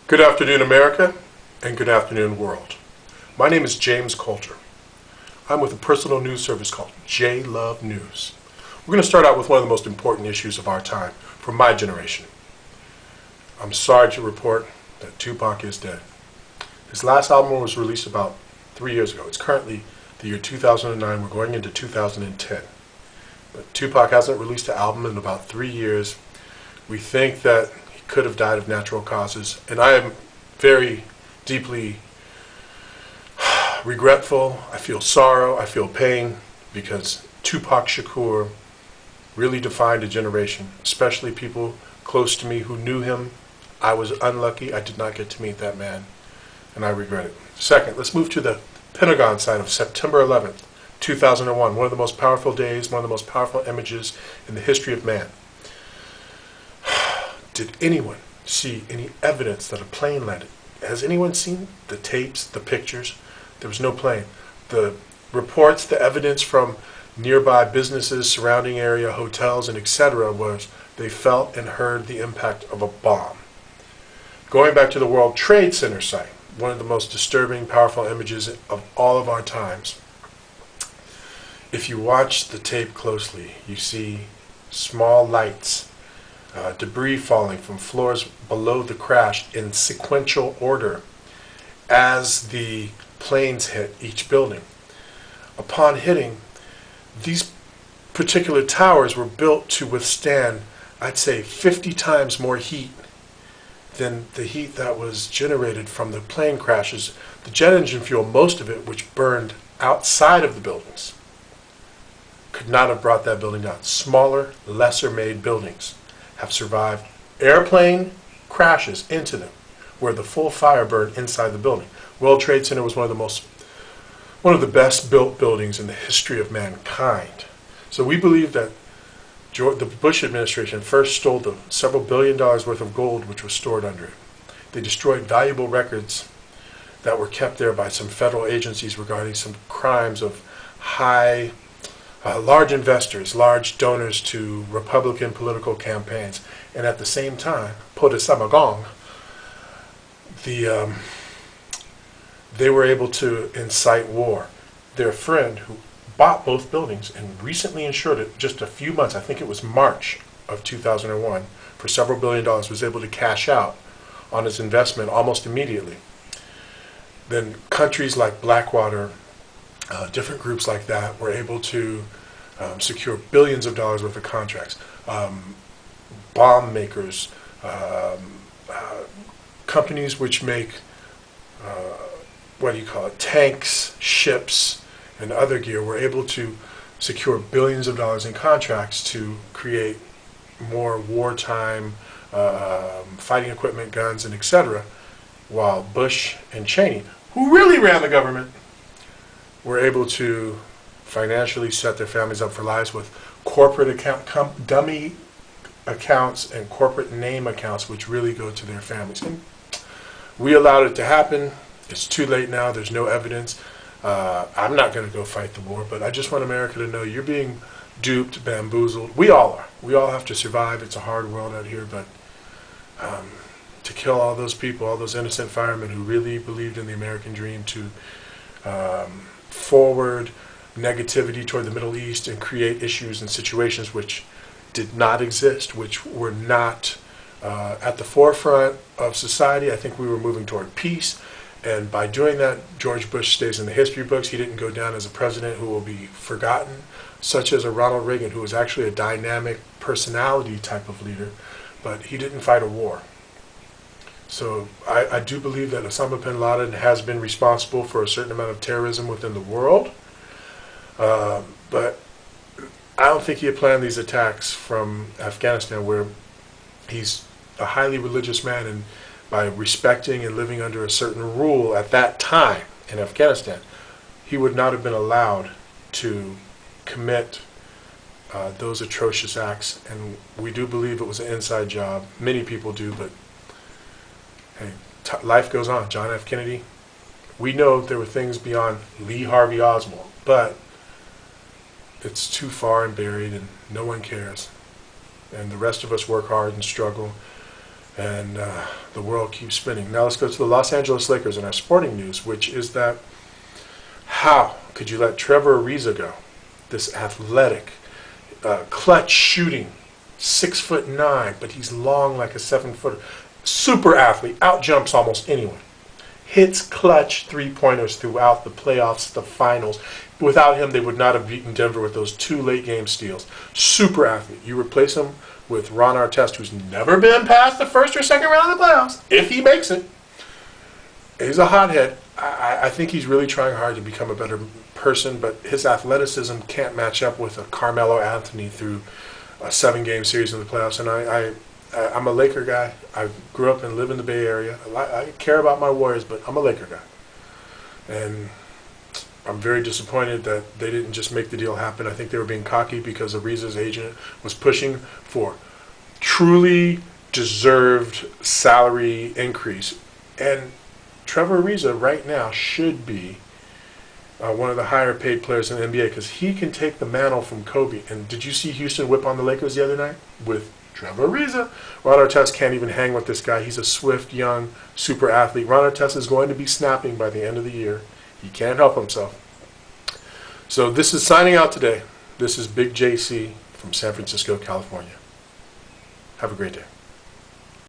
Good afternoon, America, and good afternoon, world. My name is James Coulter. I'm with a personal news service called J Love News. We're going to start out with one of the most important issues of our time, for my generation. I'm sorry to report that Tupac is dead. His last album was released about 3 years ago. It's currently the year 2009. We're going into 2010. But Tupac hasn't released an album in about 3 years. We think that he could have died of natural causes, and I am very deeply regretful. I feel sorrow, I feel pain, because Tupac Shakur really defined a generation, especially people close to me who knew him. I was unlucky. I did not get to meet that man, and I regret it. Second, let's move to the Pentagon side of September 11th, 2001, one of the most powerful days, one of the most powerful images in the history of man. Did anyone see any evidence that a plane landed? Has anyone seen the tapes, the pictures? There was no plane. The reports, the evidence from nearby businesses, surrounding area, hotels, and etc. was they felt and heard the impact of a bomb. Going back to the World Trade Center site, one of the most disturbing, powerful images of all of our times. If you watch the tape closely, you see small lights, debris falling from floors below the crash in sequential order as the planes hit each building. Upon hitting, these particular towers were built to withstand, I'd say, 50 times more heat than the heat that was generated from the plane crashes. The jet engine fuel, most of it, which burned outside of the buildings, could not have brought that building down. Smaller, lesser made buildings have survived airplane crashes into them, where the full fire burned inside the building. World Trade Center was one of the best built buildings in the history of mankind. So we believe that the Bush administration first stole the several $billion worth of gold which was stored under it. They destroyed valuable records that were kept there by some federal agencies regarding some crimes of large investors, large donors to Republican political campaigns, and at the same time, pour de Samagong, they were able to incite war. Their friend, who bought both buildings and recently insured it just a few months, I think it was March of 2001, for several $billion, was able to cash out on his investment almost immediately. Then countries like Blackwater, different groups like that, were able to secure billions of dollars worth of contracts. Bomb makers, companies which make tanks, ships, and other gear, were able to secure billions of dollars in contracts to create more wartime fighting equipment, guns, and etc. While Bush and Cheney, who really ran the government, were able to financially set their families up for lives with corporate dummy accounts and corporate name accounts, which really go to their families. And we allowed it to happen. It's too late now. There's no evidence. I'm not going to go fight the war, but I just want America to know you're being duped, bamboozled. We all are. We all have to survive. It's a hard world out here, but to kill all those people, all those innocent firemen who really believed in the American dream, to forward negativity toward the Middle East and create issues and situations which did not exist, which were not at the forefront of society. I think we were moving toward peace, and by doing that, George Bush stays in the history books. He didn't go down as a president who will be forgotten, such as a Ronald Reagan, who was actually a dynamic personality type of leader, but he didn't fight a war. So I do believe that Osama bin Laden has been responsible for a certain amount of terrorism within the world, but I don't think he had planned these attacks from Afghanistan, where he's a highly religious man, and by respecting and living under a certain rule at that time in Afghanistan, he would not have been allowed to commit those atrocious acts. And we do believe it was an inside job. Many people do, but hey, life goes on. John F. Kennedy, we know there were things beyond Lee Harvey Oswald, but it's too far and buried, and no one cares. And the rest of us work hard and struggle. and the world keeps spinning. Now let's go to the Los Angeles Lakers in our sporting news, which is that how could you let Trevor Ariza go? This athletic, clutch shooting, 6'9", but he's long like a 7-footer. Super athlete, out jumps almost anyone. Hits clutch three-pointers throughout the playoffs, the finals. Without him, they would not have beaten Denver with those 2 late-game steals. Super athlete. You replace him with Ron Artest, who's never been past the first or second round of the playoffs, if he makes it. He's a hothead. I think he's really trying hard to become a better person, but his athleticism can't match up with a Carmelo Anthony through a 7-game series in the playoffs. And I'm a Laker guy. I grew up and live in the Bay Area. I care about my Warriors, but I'm a Laker guy. And I'm very disappointed that they didn't just make the deal happen. I think they were being cocky because Ariza's agent was pushing for truly deserved salary increase. And Trevor Ariza right now should be one of the higher paid players in the NBA because he can take the mantle from Kobe. And did you see Houston whip on the Lakers the other night with Trevor Ariza? Ron Artest can't even hang with this guy. He's a swift, young, super athlete. Ron Artest is going to be snapping by the end of the year. He can't help himself. So this is signing out today. This is Big JC from San Francisco, California. Have a great day.